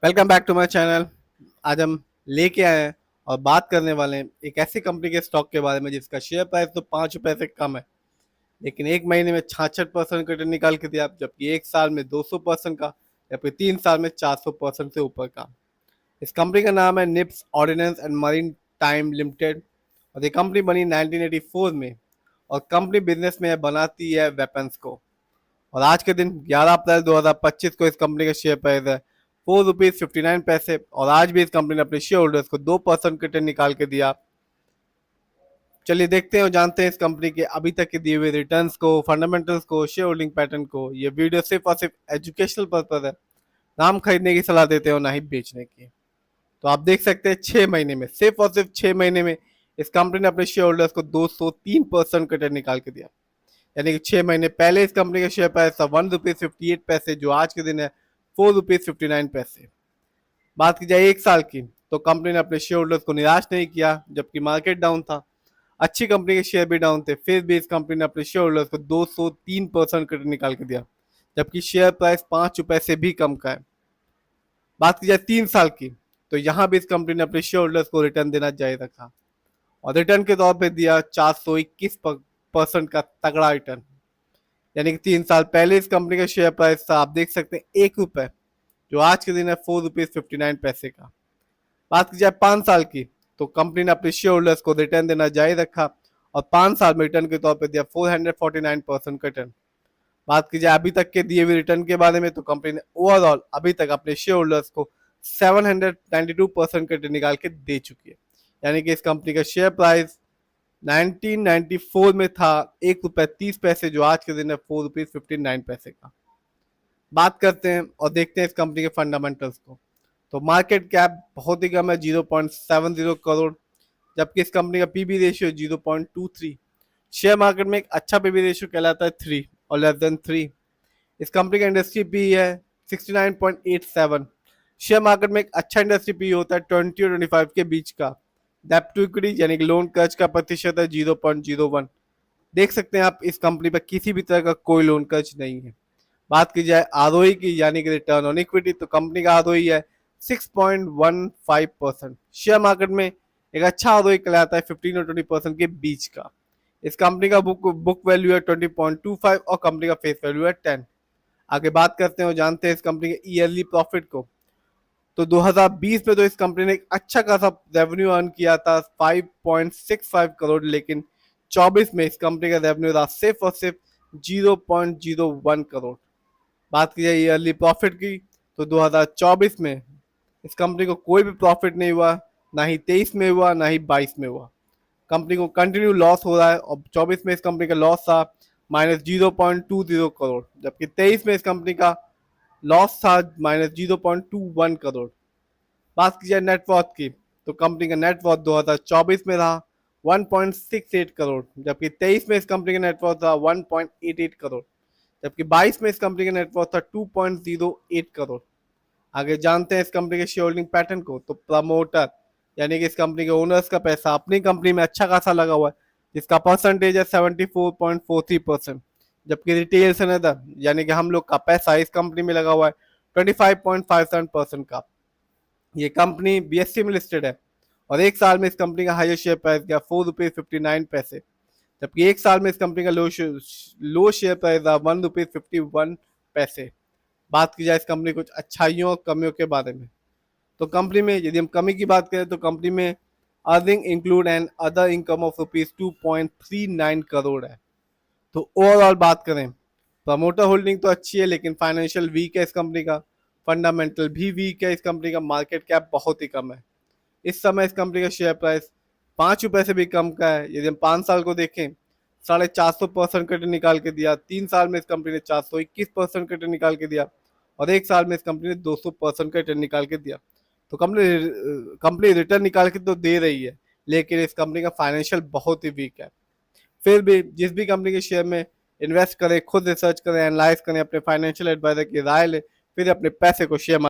Welcome back to my channel. आज हम लेके आए हैं और बात करने वाले हैं एक ऐसी कंपनी के स्टॉक के बारे में जिसका शेयर प्राइस तो 5 रुपए से कम है, लेकिन एक महीने में 66% का रिटर्न निकाल के दिया, जबकि एक साल में 200% का या फिर 3 साल में 400% से ऊपर का। इस कंपनी का नाम है निप्स ordnance and maritime limited और ये कंपनी बनी 1984 में और कंपनी बिजनेस में बनाती है वेपन्स को। और आज के दिन 11 अप्रैल 2025 को इस कंपनी का शेयर प्राइस है ₹4.59 और आज भी इस कंपनी ने अपने शेयर होल्डर्स को 2% रिटर्न निकाल के दिया। चलिए देखते हैं और जानते हैं इस कंपनी के अभी तक के दिए हुए रिटर्न्स को, फंडामेंटल्स को, शेयर होल्डिंग पैटर्न को। ये वीडियो सिर्फ और सिर्फ एजुकेशनल पर्पज है, नाम खरीदने की सलाह देते हो ना ही बेचने की। तो आप देख सकते हैं 6 महीने में, सिर्फ और सिर्फ 6 महीने में इस कंपनी ने अपने शेयर होल्डर्स को 203% रिटर्न निकाल के दिया। यानी कि 6 महीने पहले इस कंपनी का शेयर प्राइस था ₹1.58, जो आज के दिन है ₹4.59। बात की जाए एक साल की, तो कंपनी ने अपने शेयर होल्डर्स को निराश नहीं किया, जबकि मार्केट डाउन था, अच्छी कंपनी के शेयर भी डाउन थे, फिर भी इस कंपनी ने अपने शेयर होल्डर्स को 203% रिटर्न निकाल के दिया, जबकि शेयर प्राइस ₹5 से भी कम का है। बात की जाए 3 साल की, तो यहाँ भी इस कंपनी ने अपने शेयर होल्डर्स को रिटर्न देना जारी रखा और रिटर्न के तौर पे दिया 421% का तगड़ा रिटर्न। यानी कि 3 साल पहले इस कंपनी का शेयर प्राइस था, आप देख सकते हैं ₹1, जो आज के दिन है ₹4.59 का। बात की जाए 5 साल की, तो कंपनी ने अपने शेयर होल्डर्स को रिटर्न देना जारी रखा और 5 साल में रिटर्न के तौर पर दिया 449% का रिटर्न। बात की जाए अभी तक के दिए हुए रिटर्न के बारे में, तो कंपनी ने ओवरऑल अभी तक अपने शेयर होल्डर्स को 792% का रिटर्न निकाल के दे चुकी है। यानी कि इस कंपनी का शेयर प्राइस 1994 में था ₹1.30, जो आज के दिन है ₹4.59 का। बात करते हैं और देखते हैं इस कंपनी के फंडामेंटल्स को। तो मार्केट कैप बहुत ही कम है, 0.70 करोड़, जबकि इस कंपनी का पीबी रेशियो 0.23। शेयर मार्केट में एक अच्छा पीबी रेशियो कहलाता है 3 और लेस देन 3। इस कंपनी का इंडस्ट्री पी है 69.87। शेयर मार्केट में एक अच्छा इंडस्ट्री पी होता है 20 और 25 के बीच का। डेब्ट टू इक्विटी यानी कि लोन कर्ज का प्रतिशत है 0.01। देख सकते हैं आप इस कंपनी पर किसी भी तरह का कोई लोन कर्ज नहीं है। बात की जाए आरओई की यानी कि रिटर्न ऑन इक्विटी, तो कंपनी का आरओई है 6.15%। शेयर मार्केट में एक अच्छा आरओई कहलाता है 15 और 20% के बीच का। इस कंपनी का बुक वैल्यू है 20.25 और कंपनी का फेस वैल्यू है 10। आगे बात करते हैं और जानते हैं इस कंपनी के ईयरली प्रॉफिट को। तो 2020 में तो इस कंपनी ने एक अच्छा खासा रेवेन्यू अर्न किया था 5.65 करोड़, लेकिन 24 में इस कंपनी का रेवेन्यू था सिर्फ और सिर्फ 0.01 करोड़। बात की जाए ईयरली प्रॉफिट की, तो 2024 में इस कंपनी को कोई भी प्रॉफिट नहीं हुआ, ना ही 23 में हुआ, ना ही 22 में हुआ। कंपनी को कंटिन्यू लॉस हो रहा है और 24 में इस कंपनी का लॉस था -0.20 करोड़, जबकि 23 में इस कंपनी का लॉस था -0.21 करोड़। बात की जाए नेटवर्थ की, तो कंपनी का नेटवर्थ 2024 में रहा 1.68 करोड़, जबकि 23 में इस कंपनी का नेटवर्थ था 1.88 करोड़, जबकि 22 में इस कंपनी का नेटवर्थ था 2.08 करोड़। आगे जानते हैं इस कंपनी के शेयर होल्डिंग पैटर्न को। तो प्रमोटर यानी कि इस कंपनी के ओनर्स का पैसा अपनी कंपनी में अच्छा खासा लगा हुआ है, जिसका परसेंटेज है 74.43%, जबकि रिटेल से नदर यानी कि हम लोग का पैसा इस कंपनी में लगा हुआ है 25.57% का। ये कंपनी बीएससी में लिस्टेड है और एक साल में इस कंपनी का हाईएस्ट शेयर प्राइस गया ₹4.59, जबकि एक साल में इस कंपनी का लो शेयर प्राइस था ₹1.51। बात की जाए इस कंपनी कुछ अच्छाइयों और कमियों के बारे में, तो कंपनी में यदि हम कमी की बात करें तो कंपनी में earning include and other income of ₹2.39 crore है। तो ओवरऑल बात करें, प्रमोटर होल्डिंग तो अच्छी है, लेकिन फाइनेंशियल वीक है इस कंपनी का, फंडामेंटल भी वीक है इस कंपनी का, मार्केट कैप बहुत ही कम है। इस समय इस कंपनी का शेयर प्राइस ₹5 से भी कम का है। यदि हम 5 साल को देखें, 450% का रिटर्न निकाल के दिया, 3 साल में इस कंपनी ने 421% का रिटर्न निकाल के दिया और एक साल में इस कंपनी ने 200% का रिटर्न निकाल के दिया। तो कंपनी रिटर्न निकाल के तो दे रही है, लेकिन इस कंपनी का फाइनेंशियल बहुत ही वीक है। फिर भी जिस भी कंपनी के शेयर में इन्वेस्ट करें, खुद रिसर्च करें, एनालाइज करें, अपने फाइनेंशियल एडवाइजर की राय लें, फिर अपने पैसे को शेयर